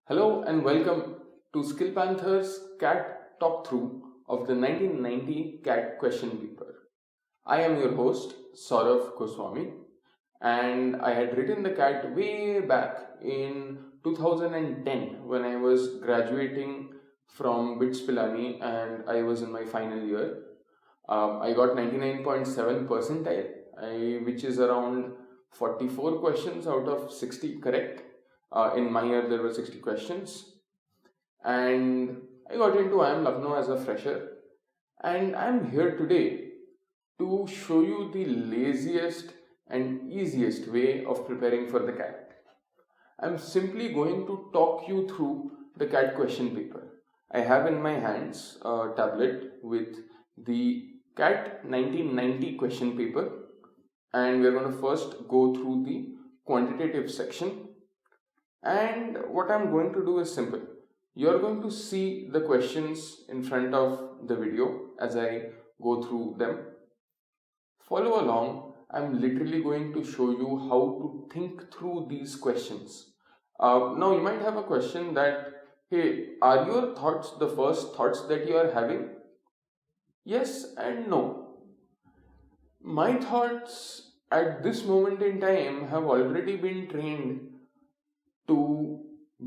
Hello and welcome to Skill Panther's CAT talk through of the 1990 CAT question paper. I am your host Saurav Goswami, and I had written the CAT way back in 2010 when I was graduating from BITS Pilani and I was in my final year. I got 99.7 percentile, which is around 44 questions out of 60 correct. In my year, there were 60 questions, and I got into IIM Lucknow as a fresher. And I'm here today to show you the laziest and easiest way of preparing for the CAT. I'm simply going to talk you through the CAT question paper. I have in my hands a tablet with the CAT 1990 question paper, and we're going to first go through the quantitative section. And what I'm going to do is simple. You're going to see the questions in front of the video as I go through them. Follow along. I'm literally going to show you how to think through these questions. Now you might have a question that, hey, are your thoughts the first thoughts that you are having? Yes and no. My thoughts at this moment in time have already been trained to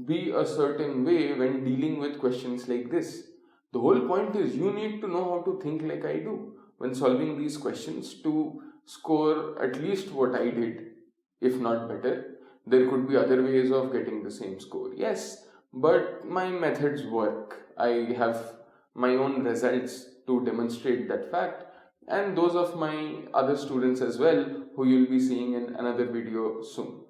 be a certain way when dealing with questions like this. The whole point is you need to know how to think like I do when solving these questions to score at least what I did, if not better. There could be other ways of getting the same score, yes, but my methods work. I have my own results to demonstrate that fact, and those of my other students as well, who you'll be seeing in another video soon.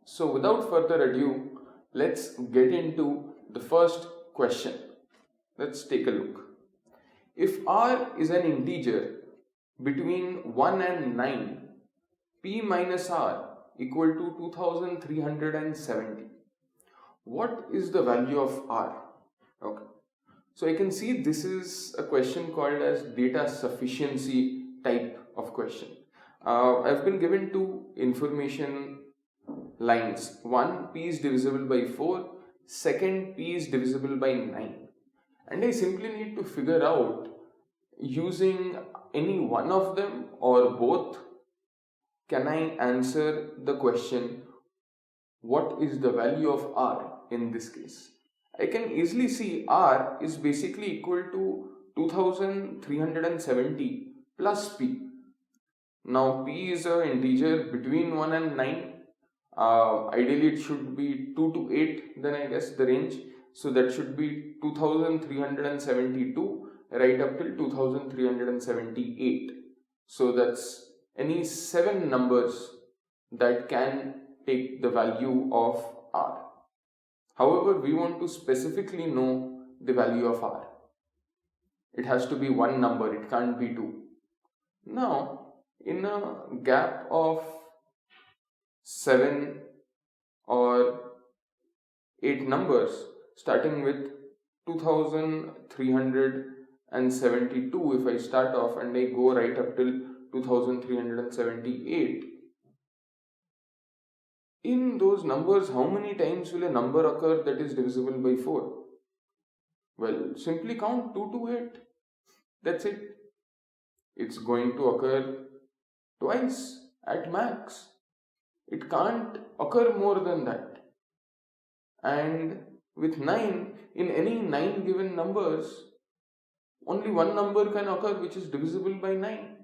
So without further ado, let's get into the first question. Let's take a look. If r is an integer between 1 and 9, p minus r equal to 2370. What is the value of r? Okay. So I can see this is a question called as data sufficiency type of question. I've been given two information lines. One, p is divisible by 4. Second, p is divisible by 9. And I simply need to figure out, using any one of them or both, can I answer the question, what is the value of r in this case? I can easily see r is basically equal to 2370 plus p. Now p is an integer between 1 and 9. Ideally it should be 2 to 8, then I guess the range. So that should be 2372 right up till 2378. So that's any 7 numbers that can take the value of r. However, we want to specifically know the value of r. It has to be one number, it can't be 2. Now, in a gap of 7 or 8 numbers, starting with 2372, if I start off and I go right up till 2378, in those numbers, how many times will a number occur that is divisible by 4? Well, simply count 2 to 8. That's it. It's going to occur twice at max. It can't occur more than that. And with 9, in any 9 given numbers, only one number can occur which is divisible by 9.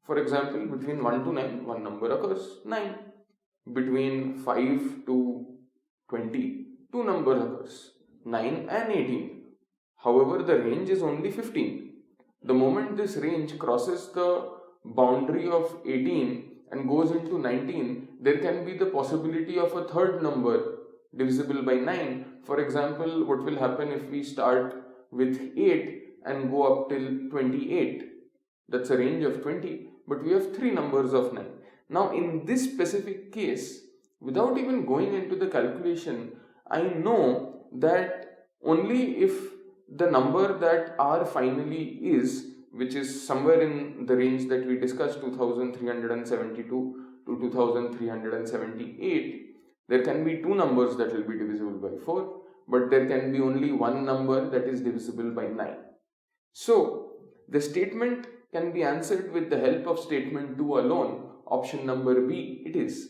For example, between 1 to 9, one number occurs, 9. Between 5 to 20, two numbers occurs, 9 and 18. However, the range is only 15. The moment this range crosses the boundary of 18 and goes into 19, there can be the possibility of a third number divisible by 9. For example, what will happen if we start with 8 and go up till 28? That's a range of 20, but we have 3 numbers of 9. Now, in this specific case, without even going into the calculation, I know that only if the number that r finally is, which is somewhere in the range that we discussed, 2372 to 2378, There can be two numbers that will be divisible by 4, but there can be only one number that is divisible by 9. So, the statement can be answered with the help of statement 2 alone. Option number B it is.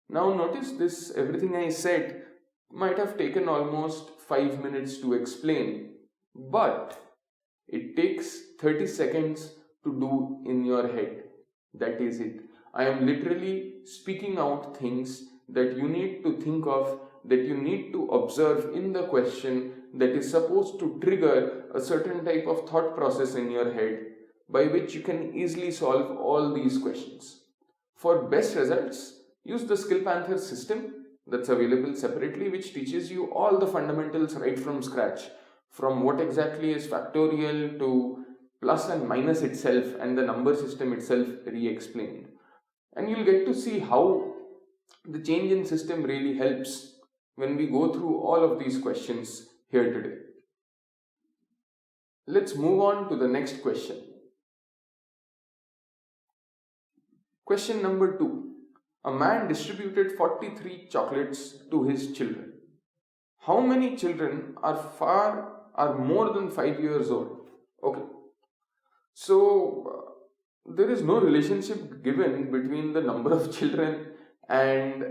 Now notice this, everything I said might have taken almost 5 minutes to explain, but it takes 30 seconds to do in your head. That is it. I am literally speaking out things that you need to think of, that you need to observe in the question, that is supposed to trigger a certain type of thought process in your head by which you can easily solve all these questions. For best results, use the SkillPanther system that's available separately, which teaches you all the fundamentals right from scratch, from what exactly is factorial to plus and minus itself and the number system itself re-explained. And you'll get to see how the change in system really helps when we go through all of these questions here today. Let's move on to the next question. Question number 2. A man distributed 43 chocolates to his children. How many children are more than 5 years old? Okay. So there is no relationship given between the number of children and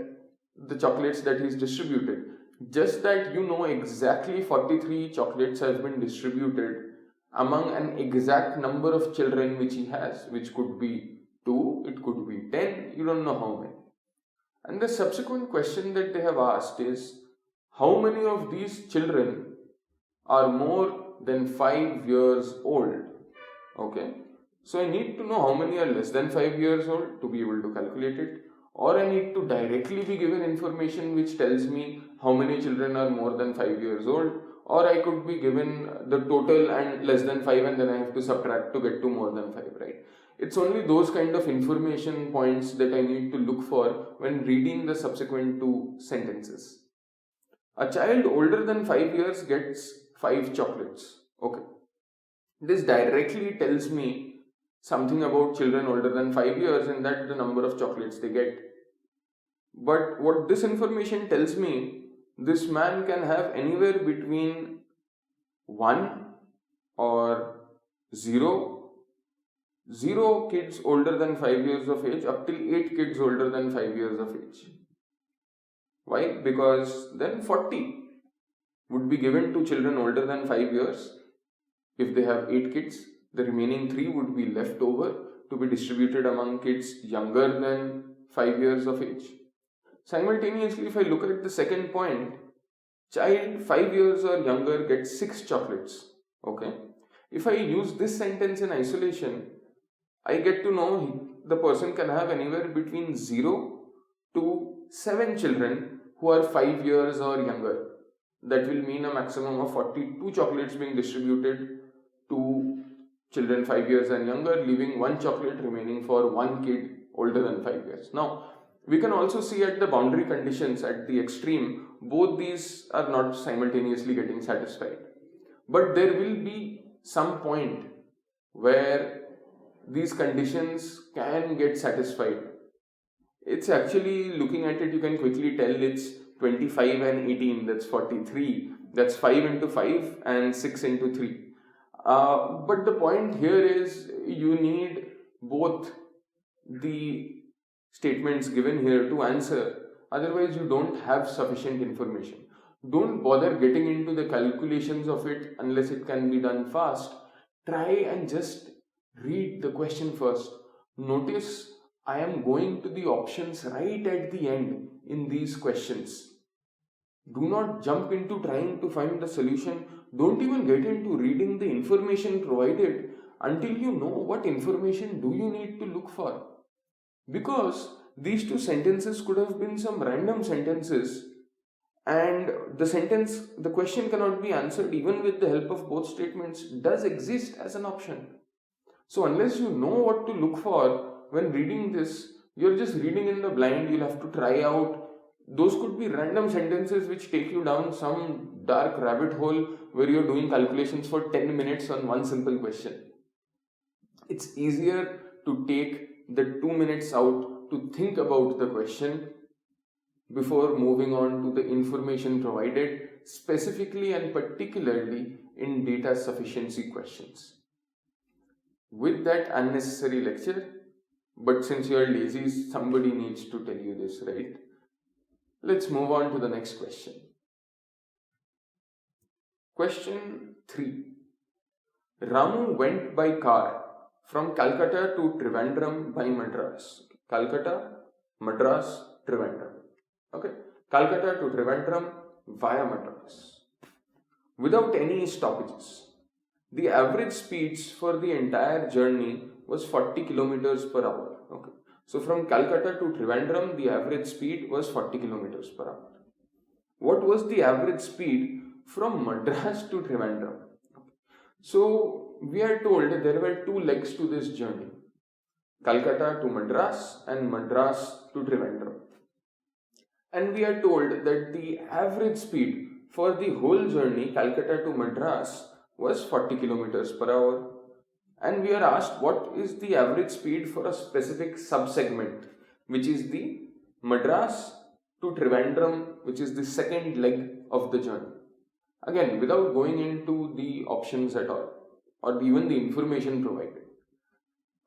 the chocolates that he's distributed. Just that you know exactly 43 chocolates have been distributed among an exact number of children which he has, which could be 2, it could be 10, you don't know how many. And the subsequent question that they have asked is, how many of these children are more than 5 years old? Okay, so I need to know how many are less than 5 years old to be able to calculate it, or I need to directly be given information which tells me how many children are more than 5 years old, or I could be given the total and less than 5 and then I have to subtract to get to more than 5, right? It's only those kind of information points that I need to look for when reading the subsequent 2 sentences. A child older than 5 years gets 5 chocolates. Okay. This directly tells me something about children older than 5 years and that the number of chocolates they get. But what this information tells me, this man can have anywhere between 1 or 0 kids older than 5 years of age up till 8 kids older than 5 years of age. Why? Because then 40 would be given to children older than 5 years. If they have 8 kids, the remaining 3 would be left over to be distributed among kids younger than 5 years of age. Simultaneously, if I look at the second point, child 5 years or younger gets 6 chocolates. Okay. If I use this sentence in isolation, I get to know the person can have anywhere between 0 to 7 children who are 5 years or younger. That will mean a maximum of 42 chocolates being distributed to children 5 years and younger, leaving 1 chocolate remaining for 1 kid older than 5 years. Now, we can also see at the boundary conditions at the extreme, both these are not simultaneously getting satisfied. But there will be some point where these conditions can get satisfied. It's actually, looking at it, you can quickly tell it's 25 and 18, that's 43. That's 5 into 5 and 6 into 3. But the point here is you need both the statements given here to answer. Otherwise, you don't have sufficient information. Don't bother getting into the calculations of it unless it can be done fast. Try and just read the question first. Notice I am going to the options right at the end in these questions. Do not jump into trying to find the solution. Don't even get into reading the information provided until you know what information do you need to look for. Because these 2 sentences could have been some random sentences, and the question cannot be answered even with the help of both statements does exist as an option. So unless you know what to look for when reading this, you're just reading in the blind. You'll have to try out. Those could be random sentences which take you down some dark rabbit hole where you're doing calculations for 10 minutes on one simple question. It's easier to take the 2 minutes out to think about the question before moving on to the information provided specifically and particularly in data sufficiency questions. With that unnecessary lecture, but since you are lazy, somebody needs to tell you this, right? Let's move on to the next question. Question 3. Ramu went by car from Calcutta to Trivandrum by Madras. Calcutta, Madras, Trivandrum. Okay. Calcutta to Trivandrum via Madras. Without any stoppages. The average speeds for the entire journey was 40 kilometers per hour. Okay. So from Calcutta to Trivandrum, the average speed was 40 kilometers per hour. What was the average speed from Madras to Trivandrum? So we are told there were two legs to this journey, Calcutta to Madras and Madras to Trivandrum. And we are told that the average speed for the whole journey, Calcutta to Madras, was 40 kilometers per hour. And we are asked what is the average speed for a specific subsegment, which is the Madras to Trivandrum, which is the second leg of the journey. Again, without going into the options at all, or even the information provided,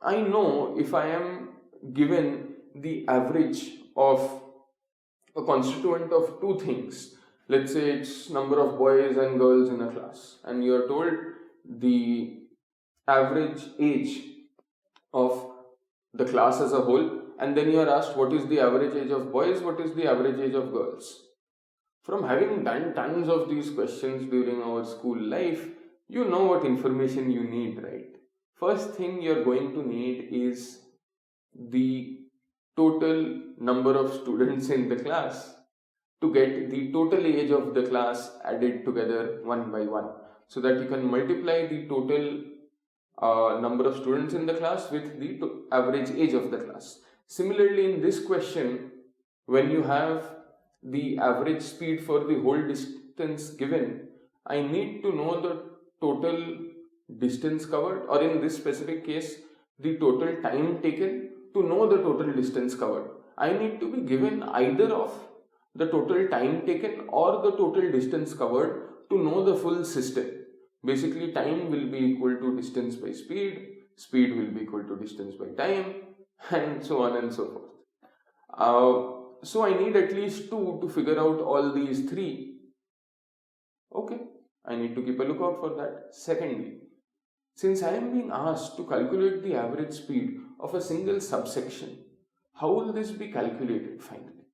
I know if I am given the average of a constituent of two things, let's say it's number of boys and girls in a class, and you are told the average age of the class as a whole, and then you are asked what is the average age of boys, what is the average age of girls. From having done tons of these questions during our school life, you know what information you need, right? First thing you're going to need is the total number of students in the class to get the total age of the class added together one by one, so that you can multiply the total number of students in the class with the average age of the class. Similarly, in this question, when you have the average speed for the whole distance given, I need to know the total distance covered, or in this specific case, the total time taken to know the total distance covered. I need to be given either of the total time taken or the total distance covered to know the full system. Basically, time will be equal to distance by speed, speed will be equal to distance by time, and so on and so forth. So I need at least two to figure out all these three. Okay, I need to keep a lookout for that. Secondly, since I am being asked to calculate the average speed of a single subsection, how will this be calculated finally?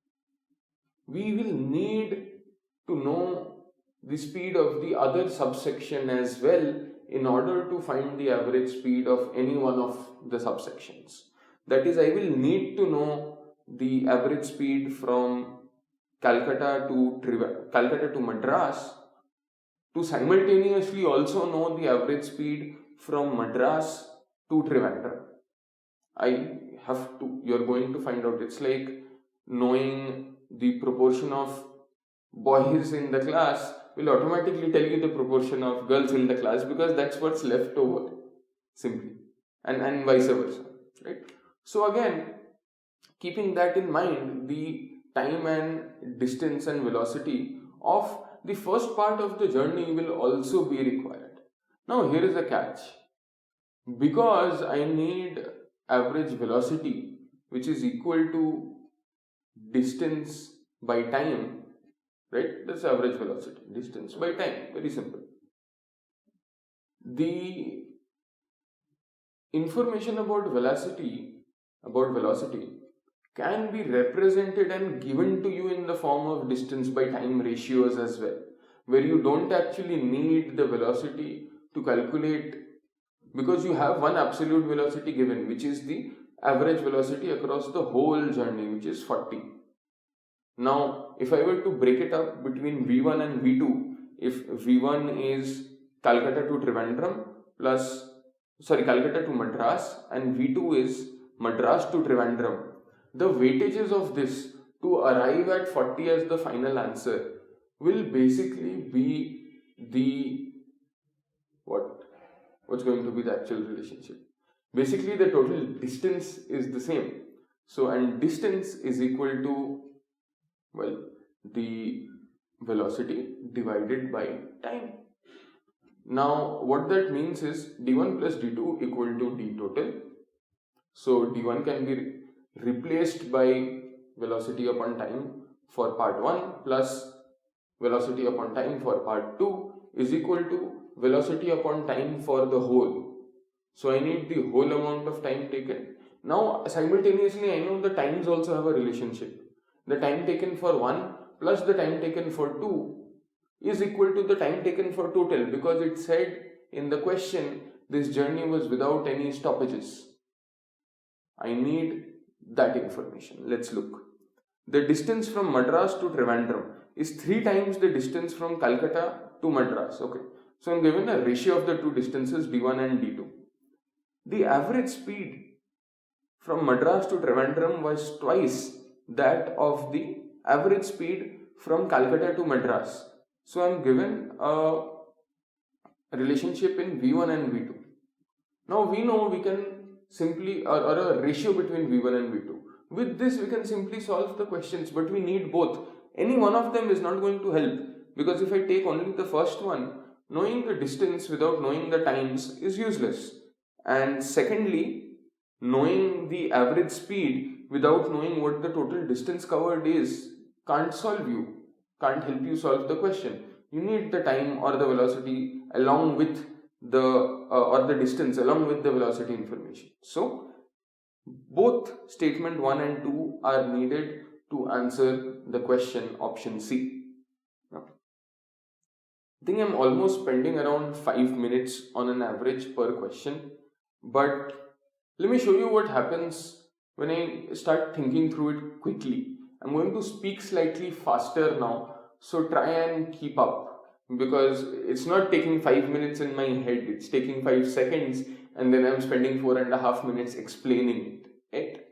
We will need to know the speed of the other subsection as well in order to find the average speed of any one of the subsections. That is, I will need to know the average speed from Calcutta to Madras, to simultaneously also know the average speed from Madras to Trivandrum. You're going to find out. It's like knowing the proportion of boys in the class will automatically tell you the proportion of girls in the class, because that's what's left over, simply, and vice versa, right? So again, keeping that in mind, the time and distance and velocity of the first part of the journey will also be required. Now here is a catch. Because I need average velocity which is equal to distance by time, right? That's average velocity, distance by time, very simple. The information about velocity can be represented and given to you in the form of distance by time ratios as well, where you don't actually need the velocity to calculate, because you have one absolute velocity given, which is the average velocity across the whole journey, which is 40. Now, if I were to break it up between V1 and V2, if V1 is Calcutta to Madras, and V2 is Madras to Trivandrum, the weightages of this to arrive at 40 as the final answer will basically be the what's going to be the actual relationship. Basically, the total distance is the same. So, and distance is equal to Well, the velocity divided by time. Now, what that means is d1 plus d2 equal to d total. So, d1 can be replaced by velocity upon time for part 1 plus velocity upon time for part 2 is equal to velocity upon time for the whole. So, I need the whole amount of time taken. Now, simultaneously, I know the times also have a relationship. The time taken for 1 plus the time taken for 2 is equal to the time taken for total, because it said in the question this journey was without any stoppages. I need that information. Let's look. The distance from Madras to Trivandrum is 3 times the distance from Calcutta to Madras. Okay. So I'm given a ratio of the two distances d1 and d2. The average speed from Madras to Trivandrum was twice that of the average speed from Calcutta to Madras. So I'm given a relationship in V1 and V2. Now we know we can simply, or a ratio between V1 and V2. With this we can simply solve the questions, but we need both. Any one of them is not going to help, because if I take only the first one, knowing the distance without knowing the times is useless. And secondly, knowing the average speed without knowing what the total distance covered is can't help you solve the question. You need the time or the velocity along with the or the distance along with the velocity information. So both statement 1 and 2 are needed to answer the question option C. Now, I think I'm almost spending around 5 minutes on an average per question, but let me show you what happens when I start thinking through it quickly. I'm going to speak slightly faster now, so try and keep up, because it's not taking 5 minutes in my head, it's taking 5 seconds, and then I'm spending 4.5 minutes explaining it. Right?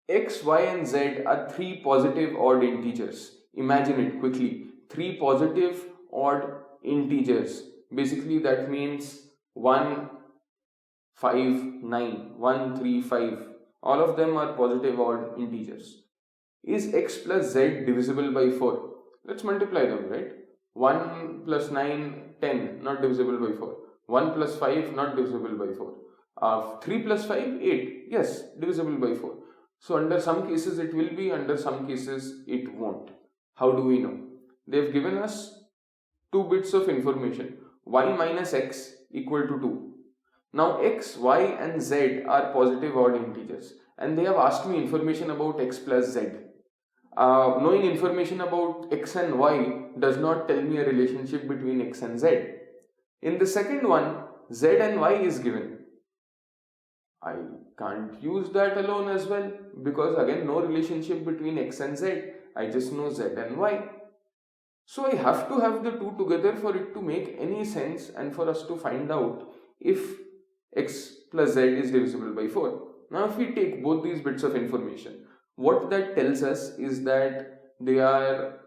X, Y, and Z are 3 positive odd integers. Imagine it quickly. 3 positive odd integers. Basically, that means 1, 5, 9, 1, 3, 5. All of them are positive odd integers. Is x plus z divisible by 4? Let's multiply them, right? 1 plus 9, 10, not divisible by 4. 1 plus 5, not divisible by 4. 3 plus 5, 8. Yes, divisible by 4. So under some cases it will be, under some cases it won't. How do we know? They've given us 2 bits of information. Y minus x equal to 2. Now x, y and z are positive odd integers, and they have asked me information about x plus z. Knowing information about x and y does not tell me a relationship between x and z. In the second one, z and y is given. I can't use that alone as well, because again no relationship between x and z. I just know z and y. So I have to have the two together for it to make any sense and for us to find out if x plus z is divisible by 4. Now if we take both these bits of information, what that tells us is that they are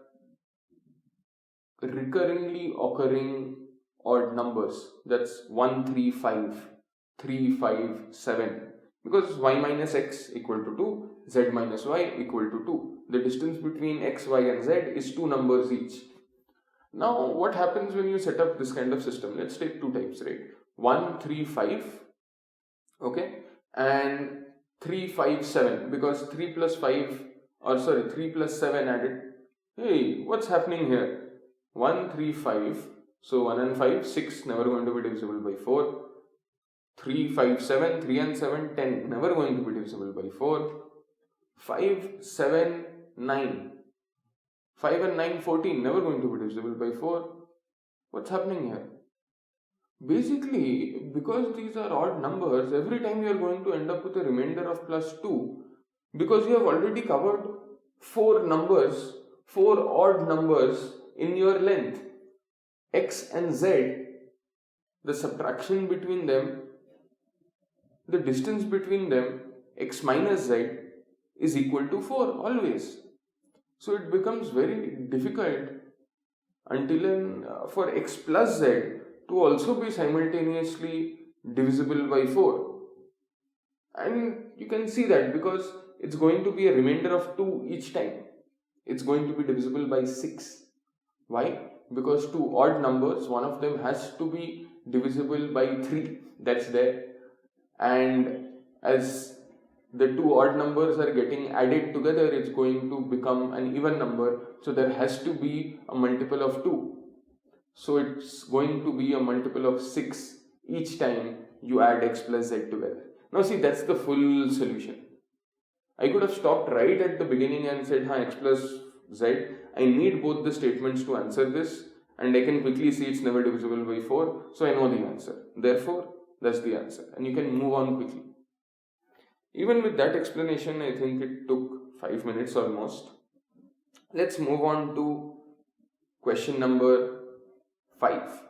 recurringly occurring odd numbers. That's 1, 3, 5, 3, 5, 7. Because y minus x equal to 2, z minus y equal to 2. The distance between x, y and z is 2 numbers each. Now what happens when you set up this kind of system? Let's take 2 types, right? 1, 3, 5, okay, and 3, 5, 7, because 3 plus 7 added. Hey, what's happening here? 1, 3, 5, so 1 and 5, 6, never going to be divisible by 4. 3, 5, 7, 3 and 7, 10, never going to be divisible by 4. 5, 7, 9. 5 and 9, 14, never going to be divisible by 4. What's happening here? Basically, because these are odd numbers, every time you are going to end up with a remainder of plus 2, because you have already covered 4 odd numbers in your length. X and Z, the subtraction between them, the distance between them, x minus z, is equal to 4 always. So it becomes very difficult for x plus z to also be simultaneously divisible by 4. And you can see that because it's going to be a remainder of 2 each time. it's going to be divisible by 6. Why? Because two odd numbers, one of them has to be divisible by 3. That's there. And as the two odd numbers are getting added together, it's going to become an even number. So there has to be a multiple of 2. So it's going to be a multiple of 6 each time you add x plus z together. Now see, that's the full solution. I could have stopped right at the beginning and said, x plus z. I need both the statements to answer this, and I can quickly see it's never divisible by 4, so I know the answer. Therefore, that's the answer, and you can move on quickly. Even with that explanation, I think it took 5 minutes almost. Let's move on to question number 5.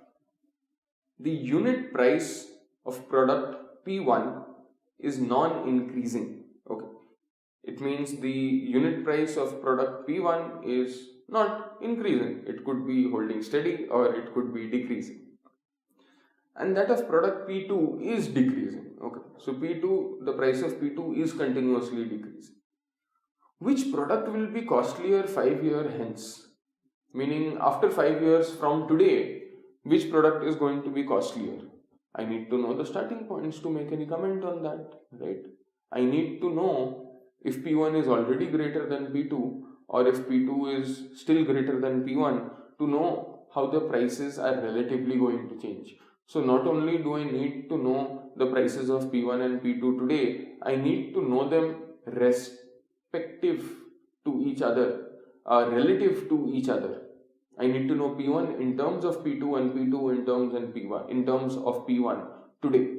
The unit price of product P1 is non-increasing. Okay. It means the unit price of product P1 is not increasing. It could be holding steady or it could be decreasing. And that of product P2 is decreasing. Okay. So P2, the price of P2 is continuously decreasing. Which product will be costlier 5 years hence? Meaning after 5 years from today, which product is going to be costlier? I need to know the starting points to make any comment on that, right? I need to know if P1 is already greater than P2 or if P2 is still greater than P1 to know how the prices are relatively going to change. So not only do I need to know the prices of P1 and P2 today, I need to know them respective to each other, relative to each other. I need to know P1 in terms of P2 and P2 in terms of P1 today.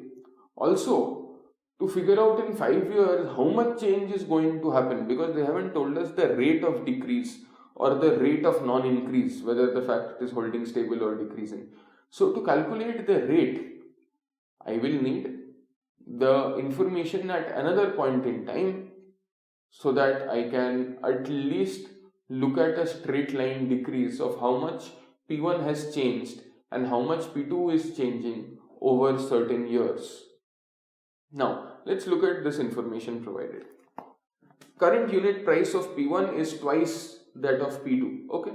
Also, to figure out in 5 years how much change is going to happen, because they haven't told us the rate of decrease or the rate of non-increase, whether the fact is holding stable or decreasing. So to calculate the rate, I will need the information at another point in time so that I can at least look at a straight line decrease of how much P1 has changed and how much P2 is changing over certain years. Now, let's look at this information provided. Current unit price of P1 is twice that of P2. Okay.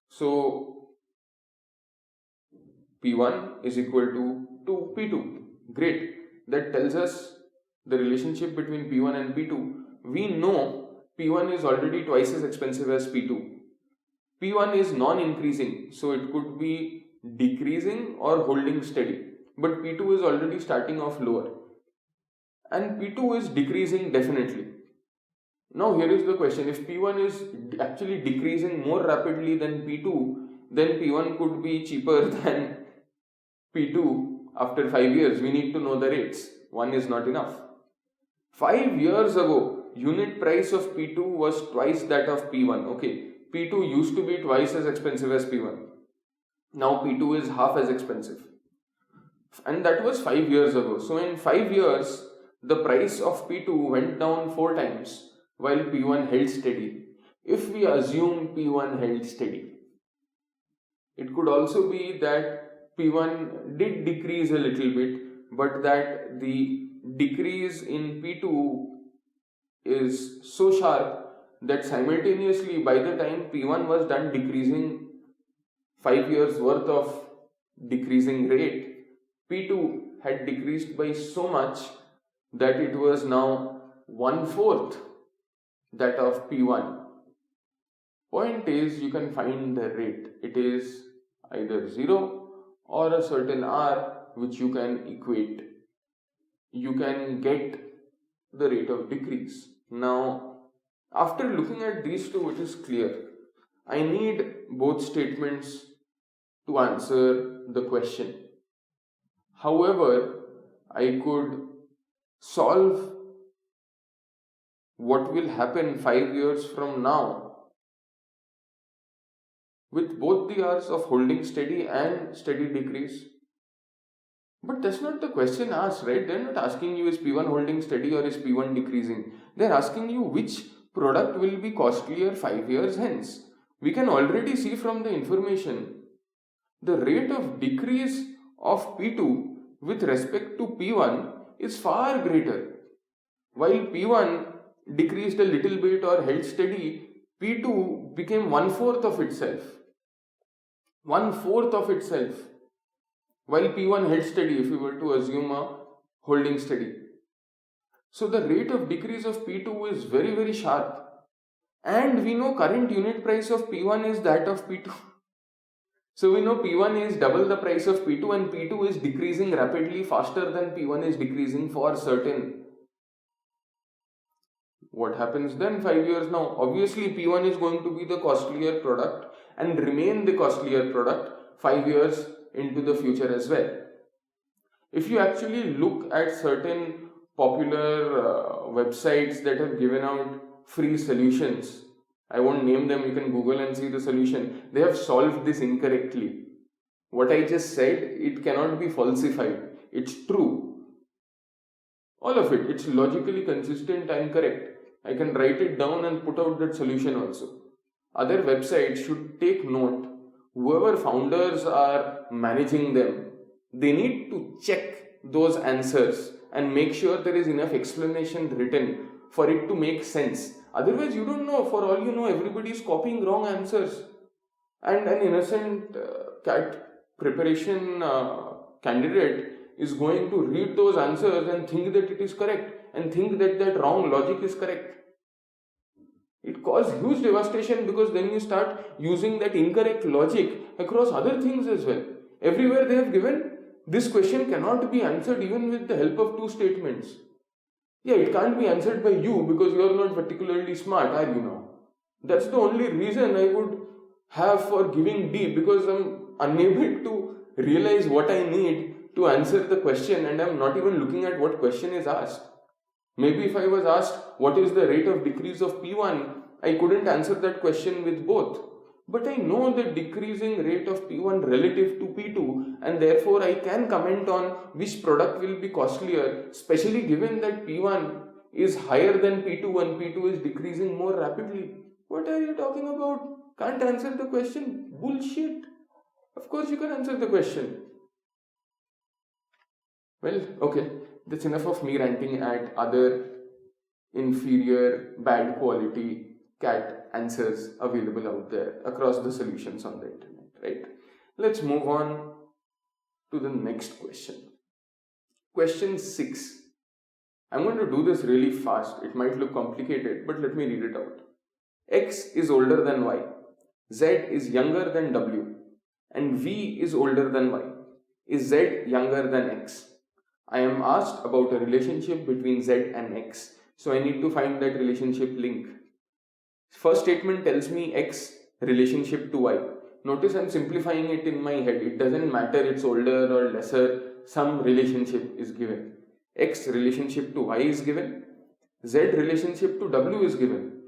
So, P1 is equal to P2. Great. That tells us the relationship between P1 and P2. We know P1 is already twice as expensive as P2. P1 is non-increasing, so it could be decreasing or holding steady. But P2 is already starting off lower. And P2 is decreasing definitely. Now here is the question, if P1 is actually decreasing more rapidly than P2, then P1 could be cheaper than P2 after 5 years. We need to know the rates. 1 is not enough. 5 years ago, unit price of P2 was twice that of P1. Okay, P2 used to be twice as expensive as P1. Now P2 is half as expensive. And that was 5 years ago. So in 5 years, the price of P2 went down 4 times while P1 held steady. If we assume P1 held steady, it could also be that P1 did decrease a little bit, but that the decrease in P2 is so sharp that simultaneously by the time P1 was done decreasing 5 years worth of decreasing rate, P2 had decreased by so much that it was now 1/4 that of P1. Point is, you can find the rate. It is either 0 or a certain R which you can equate. You can get the rate of decrease. Now, after looking at these two, it is clear. I need both statements to answer the question. However, I could solve what will happen 5 years from now with both the R's of holding steady and steady decrease. But that's not the question asked, right? They're not asking you is P1 holding steady or is P1 decreasing. They're asking you which product will be costlier 5 years hence. We can already see from the information the rate of decrease of P2 with respect to P1 is far greater. While P1 decreased a little bit or held steady, P2 became 1/4 of itself. 1/4 of itself. While P1 held steady, if we were to assume a holding steady. So the rate of decrease of P2 is very, very sharp. And we know current unit price of P1 is that of P2. So we know P1 is double the price of P2 and P2 is decreasing rapidly faster than P1 is decreasing for certain. What happens then 5 years now? Obviously P1 is going to be the costlier product and remain the costlier product 5 years into the future as well. If you actually look at certain popular websites that have given out free solutions, I won't name them, you can Google and see the solution. They have solved this incorrectly. What I just said, it cannot be falsified. It's true. All of it. It's logically consistent and correct. I can write it down and put out that solution also. Other websites should take note. Whoever founders are managing them, they need to check those answers and make sure there is enough explanation written for it to make sense. Otherwise, you don't know. For all you know, everybody is copying wrong answers. And an innocent CAT preparation candidate is going to read those answers and think that it is correct and think that that wrong logic is correct. It causes huge devastation because then you start using that incorrect logic across other things as well. Everywhere they have given, this question cannot be answered even with the help of two statements. Yeah, it can't be answered by you because you are not particularly smart, are you now? That's the only reason I would have for giving D, because I'm unable to realize what I need to answer the question and I'm not even looking at what question is asked. Maybe if I was asked what is the rate of decrease of P1, I couldn't answer that question with both. But I know the decreasing rate of P1 relative to P2 and therefore I can comment on which product will be costlier, especially given that P1 is higher than P2 and P2 is decreasing more rapidly. What are you talking about? Can't answer the question? Bullshit. Of course you can answer the question. Well, okay, that's enough of me ranting at other inferior, bad quality CAT answers available out there across the solutions on the internet, right? Let's move on to the next question. Question 6. I'm going to do this really fast. It might look complicated, but let me read it out. X is older than Y. Z is younger than W. And V is older than Y. Is Z younger than X? I am asked about a relationship between Z and X. So I need to find that relationship link. First statement tells me X relationship to Y. Notice I'm simplifying it in my head. It doesn't matter it's older or lesser. Some relationship is given. X relationship to Y is given. Z relationship to W is given.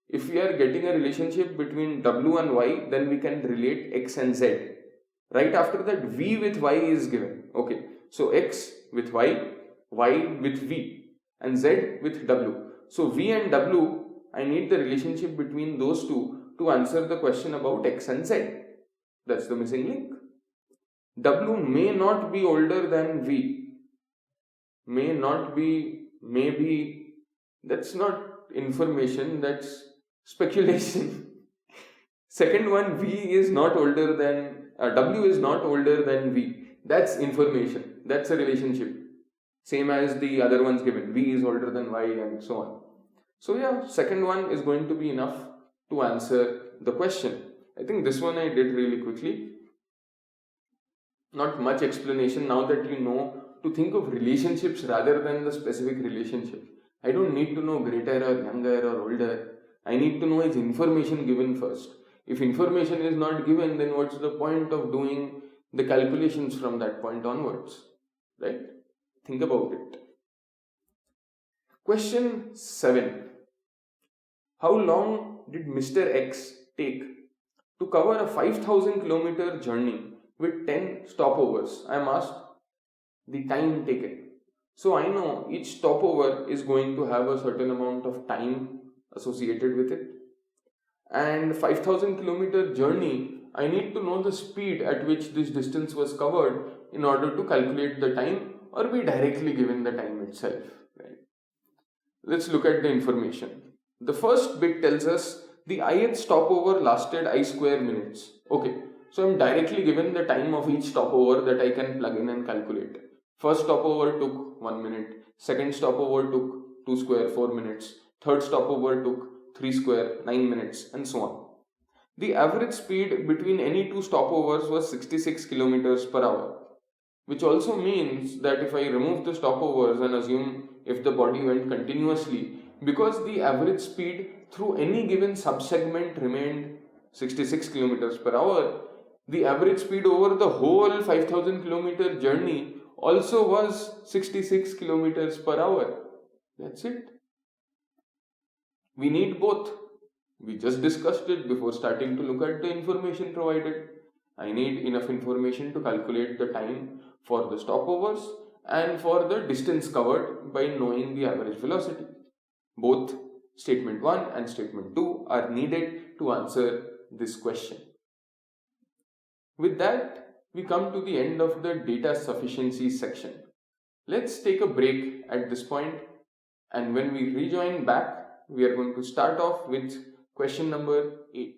If we are getting a relationship between W and Y, then we can relate X and Z. Right after that, V with Y is given. Okay, so X with Y, Y with V, and Z with W. So V and W, I need the relationship between those two to answer the question about X and Z. That's the missing link. W may not be older than V. May not be, maybe. That's not information, that's speculation. Second one, V is not older than, W is not older than V. That's information. That's a relationship. Same as the other ones given. V is older than Y and so on. So yeah, second one is going to be enough to answer the question. I think this one I did really quickly. Not much explanation now that you know to think of relationships rather than the specific relationship. I don't need to know greater or younger or older. I need to know is information given first. If information is not given, then what's the point of doing the calculations from that point onwards? Right? Think about it. Question 7. How long did Mr. X take to cover a 5,000 kilometer journey with 10 stopovers? I am asked the time taken. So I know each stopover is going to have a certain amount of time associated with it. And 5,000 kilometer journey, I need to know the speed at which this distance was covered in order to calculate the time or be directly given the time itself. Right? Let's look at the information. The first bit tells us the ith stopover lasted I square minutes. Okay, so I'm directly given the time of each stopover that I can plug in and calculate. First stopover took 1 minute, second stopover took 2 square 4 minutes, third stopover took 3 square 9 minutes, and so on. The average speed between any two stopovers was 66 kilometers per hour, which also means that if I remove the stopovers and assume if the body went continuously, because the average speed through any given subsegment remained 66 kilometers per hour, the average speed over the whole 5000 kilometer journey also was 66 kilometers per hour. That's it. We need both. We just discussed it before starting to look at the information provided. I need enough information to calculate the time for the stopovers and for the distance covered by knowing the average velocity. Both statement 1 and statement 2 are needed to answer this question. With that, we come to the end of the data sufficiency section. Let's take a break at this point, and when we rejoin back, we are going to start off with question number 8.